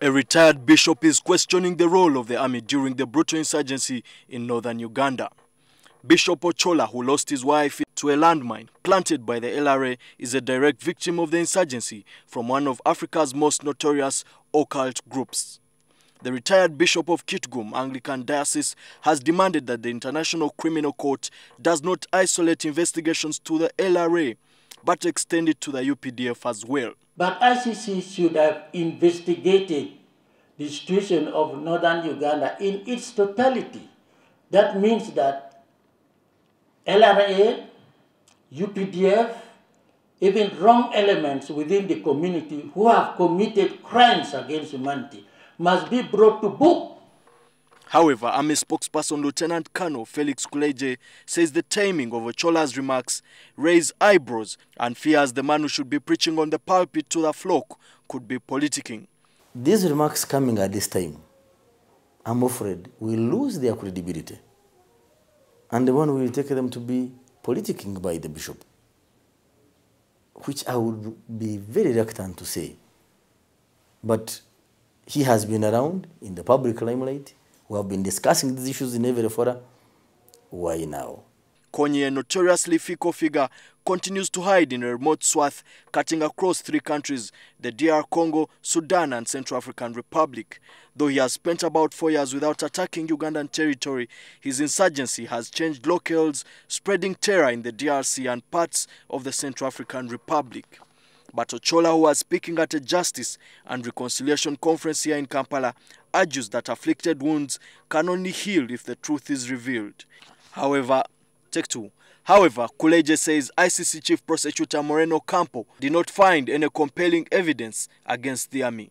A retired bishop is questioning the role of the army during the brutal insurgency in northern Uganda. Bishop Ochola, who lost his wife to a landmine planted by the LRA, is a direct victim of the insurgency from one of Africa's most notorious occult groups. The retired Bishop of Kitgum Anglican Diocese has demanded that the International Criminal Court does not isolate investigations to the LRA, but extend it to the UPDF as well. But ICC should have investigated the situation of northern Uganda in its totality. That means that LRA, UPDF, even wrong elements within the community who have committed crimes against humanity must be brought to book. However, Army spokesperson Lieutenant Colonel Felix Kuleje says the timing of Ochola's remarks raise eyebrows and fears the man who should be preaching on the pulpit to the flock could be politicking. These remarks coming at this time, I'm afraid, will lose their credibility. And the one will take them to be politicking by the bishop, which I would be very reluctant to say. But he has been around in the public limelight. We have been discussing these issues in every fora. Why now? Konyi, a notoriously fickle figure, continues to hide in a remote swath cutting across 3 countries, the DR Congo, Sudan and Central African Republic. Though he has spent about 4 years without attacking Ugandan territory, his insurgency has changed locales, spreading terror in the DRC and parts of the Central African Republic. But Ochola, who was speaking at a Justice and Reconciliation conference here in Kampala, argues that afflicted wounds can only heal if the truth is revealed. However, Kuleje says ICC Chief Prosecutor Moreno Campo did not find any compelling evidence against the army.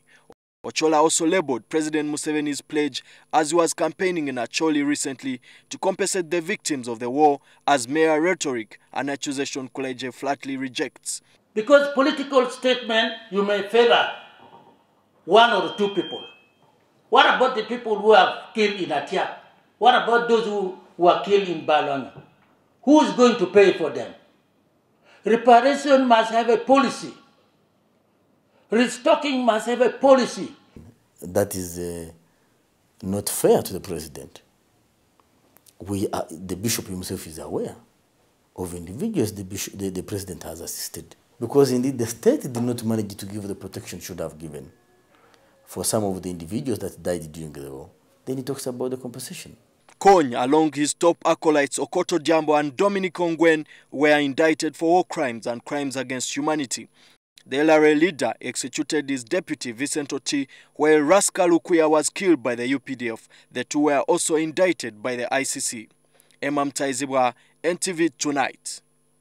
Ochola also labeled President Museveni's pledge as he was campaigning in Acholi recently to compensate the victims of the war as mere rhetoric, an accusation Kuleje flatly rejects. Because political statement, you may favor 1 or 2 people. What about the people who have killed in Atia? What about those who were killed in Balonga? Who is going to pay for them? Reparation must have a policy. Restocking must have a policy. That is not fair to the president. The bishop himself is aware of individuals the president has assisted. Because indeed the state did not manage to give the protection should have given for some of the individuals that died during the war. Then he talks about the compensation. Konyi, along his top acolytes Okoto Diambo and Dominic Ongwen, were indicted for war crimes and crimes against humanity. The LRA leader executed his deputy Vincent Oti, while Rascal Ukuya was killed by the UPDF. The 2 were also indicted by the ICC. Emam Taizibwa, NTV Tonight.